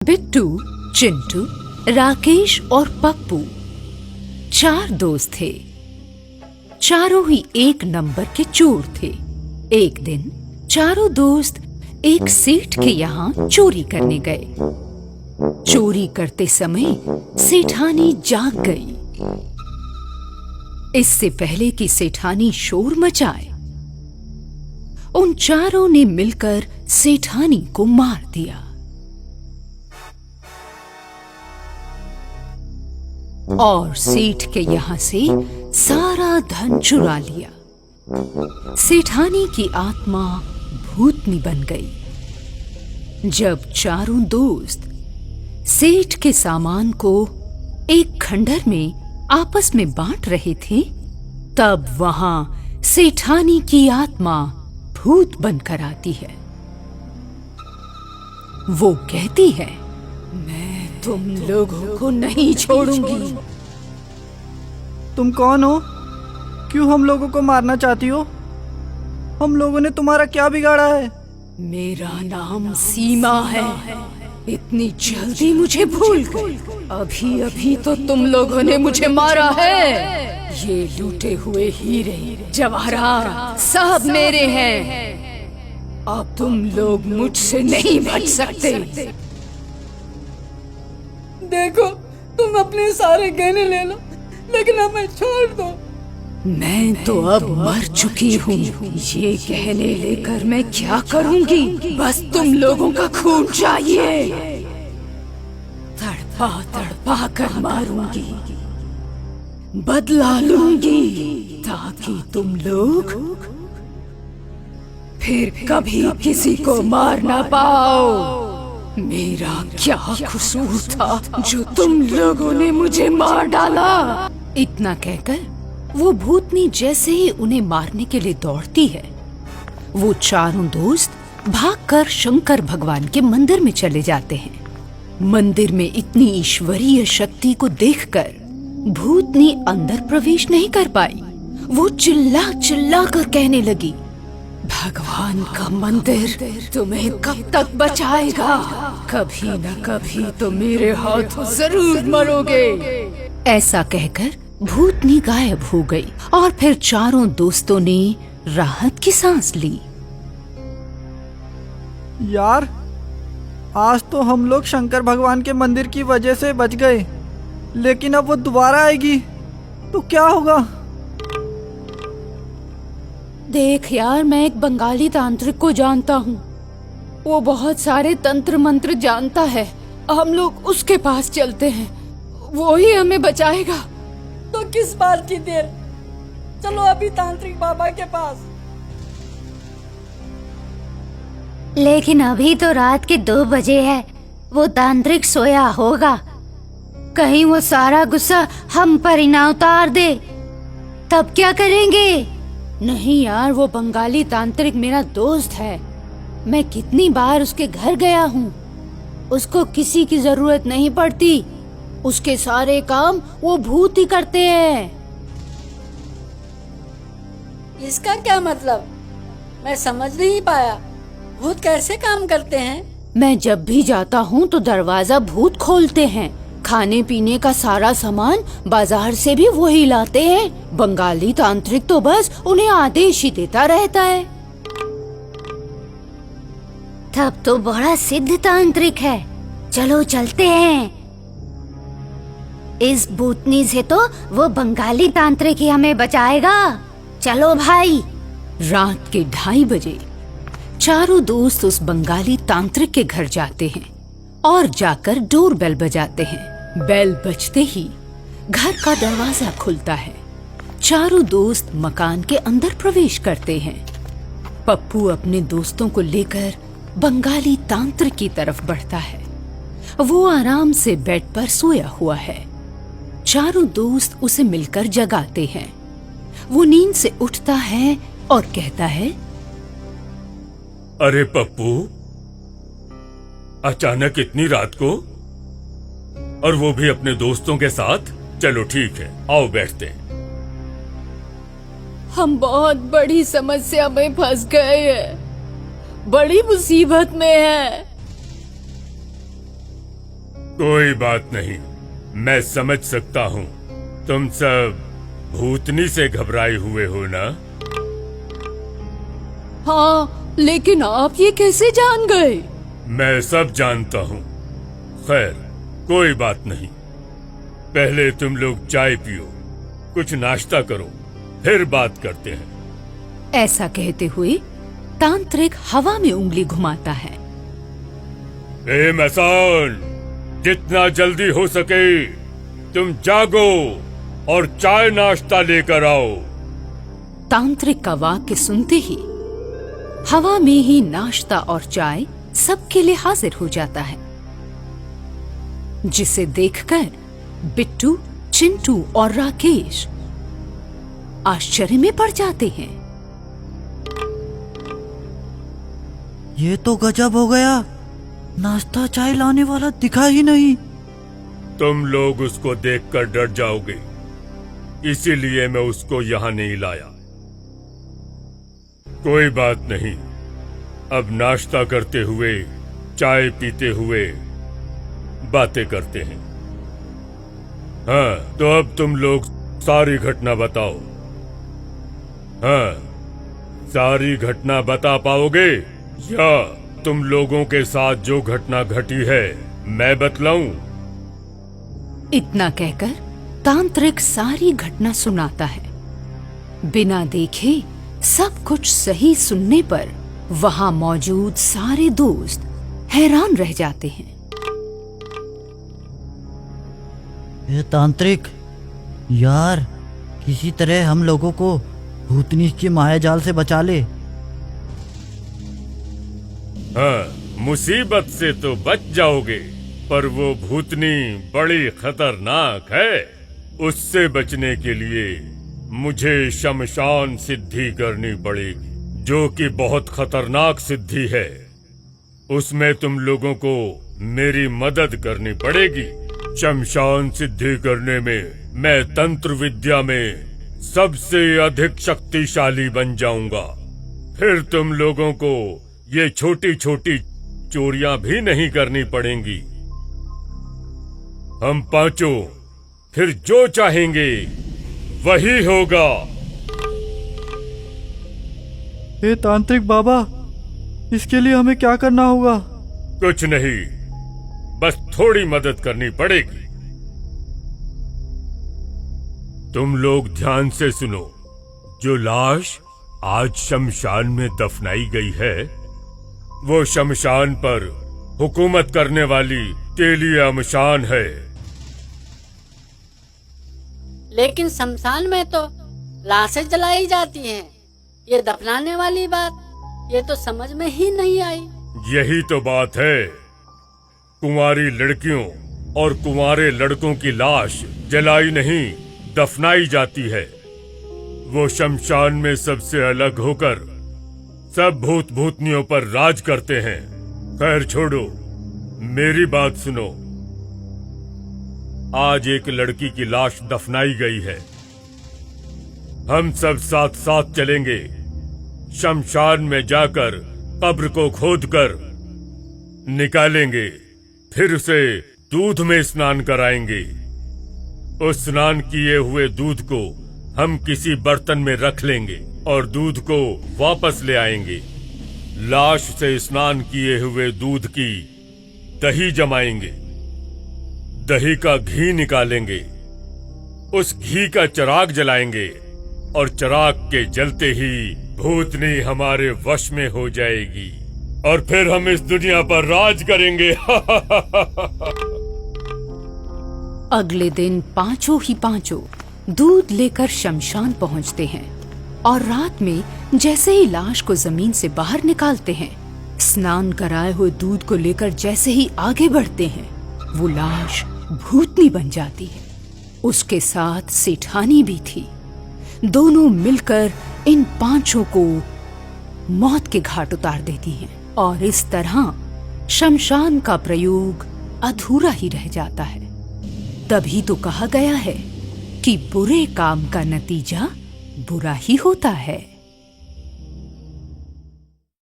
बिट्टू, चिंटू, राकेश और पप्पू 4 दोस्त थे। चारों ही एक नंबर के चोर थे। एक दिन चारों दोस्त एक सेठ के यहाँ चोरी करने गए। चोरी करते समय सेठानी जाग गई। इससे पहले कि सेठानी शोर मचाए, उन चारों ने मिलकर सेठानी को मार दिया। और सेठ के यहाँ से सारा धन चुरा लिया। सेठानी की आत्मा भूतनी बन गई। जब चारों दोस्त सेठ के सामान को एक खंडहर में आपस में बांट रहे थे, तब वहां सेठानी की आत्मा भूत बनकर आती है। वो कहती है, मैं तुम लोगों को नहीं छोड़ूंगी। तुम कौन हो? क्यों हम लोगों को मारना चाहती हो? हम लोगों ने तुम्हारा क्या बिगाड़ा है? मेरा नाम सीमा है। इतनी जल्दी मुझे भूल गई? अभी अभी तो तुम लोगों ने मुझे मारा है। ये लूटे हुए हीरे जवाहरात सब मेरे हैं। अब तुम लोग मुझसे नहीं बच सकते। देखो, तुम अपने सारे गहने ले लो, लेकिन हमें छोड़ दो। मैं तो अब मर चुकी हूँ। ये गहने लेकर मैं क्या करूँगी? बस तुम लोगों का खून चाहिए। तड़पा तड़पा कर मारूंगी, बदला लूंगी, ताकि तुम लोग फिर कभी किसी को मार ना पाओ। मेरा क्या कसूर था जो तुम लोगों ने मुझे मार डाला? इतना कहकर वो भूतनी जैसे ही उन्हें मारने के लिए दौड़ती है, वो चारों दोस्त भागकर शंकर भगवान के मंदिर में चले जाते हैं। मंदिर में इतनी ईश्वरीय शक्ति को देखकर भूतनी अंदर प्रवेश नहीं कर पाई। वो चिल्ला चिल्ला कर कहने लगी, भगवान का मंदिर तुम्हें कब तक बचाएगा? कभी न कभी तो मेरे हाथों जरूर मरोगे। ऐसा कहकर भूतनी गायब हो गई और फिर चारों दोस्तों ने राहत की सांस ली। यार, आज तो हम लोग शंकर भगवान के मंदिर की वजह से बच गए, लेकिन अब वो दोबारा आएगी तो क्या होगा? देख यार, मैं एक बंगाली तांत्रिक को जानता हूँ। वो बहुत सारे तंत्र मंत्र जानता है। हम लोग उसके पास चलते हैं, वो ही हमें बचाएगा। तो किस बात की देर? चलो अभी तांत्रिक बाबा के पास। लेकिन अभी तो रात के 2 बजे है। वो तांत्रिक सोया होगा। कहीं वो सारा गुस्सा हम पर ही ना उतार दे, तब क्या करेंगे? नहीं यार, वो बंगाली तांत्रिक मेरा दोस्त है। मैं कितनी बार उसके घर गया हूँ। उसको किसी की जरूरत नहीं पड़ती। उसके सारे काम वो भूत ही करते हैं। इसका क्या मतलब? मैं समझ नहीं पाया। भूत कैसे काम करते हैं? मैं जब भी जाता हूँ तो दरवाजा भूत खोलते हैं। खाने पीने का सारा सामान बाजार से भी वही लाते हैं। बंगाली तांत्रिक तो बस उन्हें आदेश ही देता रहता है। तब तो बड़ा सिद्ध तांत्रिक है। चलो चलते हैं। इस भूतनी से तो वो बंगाली तांत्रिक ही हमें बचाएगा। चलो भाई। रात के 2:30 बजे चारों दोस्त उस बंगाली तांत्रिक के घर जाते हैं और जाकर डोर बेल बजाते हैं। बेल बजते ही घर का दरवाजा खुलता है। चारों दोस्त मकान के अंदर प्रवेश करते हैं। पप्पू अपने दोस्तों को लेकर बंगाली तांत्रिक की तरफ बढ़ता है। वो आराम से बेड पर सोया हुआ है। चारों दोस्त उसे मिलकर जगाते हैं। वो नींद से उठता है और कहता है, अरे पप्पू, अचानक इतनी रात को, और वो भी अपने दोस्तों के साथ? चलो ठीक है, आओ बैठते हैं। हम बहुत बड़ी समस्या में फंस गए हैं। बड़ी मुसीबत में है। कोई बात नहीं, मैं समझ सकता हूँ। तुम सब भूतनी से घबराए हुए हो ना? हाँ, लेकिन आप ये कैसे जान गए? मैं सब जानता हूँ। खैर, कोई बात नहीं। पहले तुम लोग चाय पियो, कुछ नाश्ता करो, फिर बात करते हैं। ऐसा कहते हुए तांत्रिक हवा में उंगली घुमाता है। ए मैसान, जितना जल्दी हो सके तुम जागो और चाय नाश्ता लेकर आओ। तांत्रिक का वाक्य सुनते ही हवा में ही नाश्ता और चाय सबके लिए हाजिर हो जाता है, जिसे देखकर बिट्टू, चिंटू और राकेश आश्चर्य में पड़ जाते हैं। ये तो गजब हो गया, नाश्ता चाय लाने वाला दिखा ही नहीं। तुम लोग उसको देखकर डर जाओगे, इसीलिए मैं उसको यहाँ नहीं लाया। कोई बात नहीं, अब नाश्ता करते हुए, चाय पीते हुए बातें करते हैं। हाँ, तो अब तुम लोग सारी घटना बताओ। हाँ, सारी घटना बता पाओगे या तुम लोगों के साथ जो घटना घटी है मैं बतलाऊं? इतना कहकर तांत्रिक सारी घटना सुनाता है। बिना देखे सब कुछ सही सुनने पर वहां मौजूद सारे दोस्त हैरान रह जाते हैं। ये तांत्रिक, यार किसी तरह हम लोगों को भूतनी के माया जाल से बचा ले। हाँ, मुसीबत से तो बच जाओगे, पर वो भूतनी बड़ी खतरनाक है। उससे बचने के लिए मुझे शमशान सिद्धि करनी पड़ेगी, जो कि बहुत खतरनाक सिद्धि है। उसमें तुम लोगों को मेरी मदद करनी पड़ेगी। शमशान सिद्धि करने में मैं तंत्र विद्या में सबसे अधिक शक्तिशाली बन जाऊंगा। फिर तुम लोगों को ये छोटी छोटी चोरियां भी नहीं करनी पड़ेंगी। हम पांचों फिर जो चाहेंगे वही होगा। हे तांत्रिक बाबा, इसके लिए हमें क्या करना होगा? कुछ नहीं, बस थोड़ी मदद करनी पड़ेगी। तुम लोग ध्यान से सुनो। जो लाश आज शमशान में दफनाई गई है, वो शमशान पर हुकूमत करने वाली तेलिया मशान है। लेकिन शमशान में तो लाशें जलाई जाती हैं। ये दफनाने वाली बात, ये तो समझ में ही नहीं आई। यही तो बात है। कुंवारी लड़कियों और कुंवारे लड़कों की लाश जलाई नहीं, दफनाई जाती है। वो शमशान में सबसे अलग होकर सब भूत भूतनियों पर राज करते हैं। खैर छोड़ो, मेरी बात सुनो। आज एक लड़की की लाश दफनाई गई है। हम सब साथ साथ चलेंगे। शमशान में जाकर कब्र को खोदकर निकालेंगे, फिर उसे दूध में स्नान कराएंगे। उस स्नान किए हुए दूध को हम किसी बर्तन में रख लेंगे और दूध को वापस ले आएंगे। लाश से स्नान किए हुए दूध की दही जमाएंगे, दही का घी निकालेंगे, उस घी का चिराग जलाएंगे और चिराग के जलते ही भूतनी हमारे वश में हो जाएगी और फिर हम इस दुनिया पर राज करेंगे। अगले दिन पांचों ही पांचों दूध लेकर शमशान पहुंचते हैं और रात में जैसे ही लाश को जमीन से बाहर निकालते हैं, स्नान कराए हुए दूध को लेकर जैसे ही आगे बढ़ते हैं, वो लाश भूतनी बन जाती है। उसके साथ सेठानी भी थी। दोनों मिलकर इन पांचों को मौत के घाट उतार देती हैं और इस तरह शमशान का प्रयोग अधूरा ही रह जाता है। तभी तो कहा गया है कि बुरे काम का नतीजा बुरा ही होता है।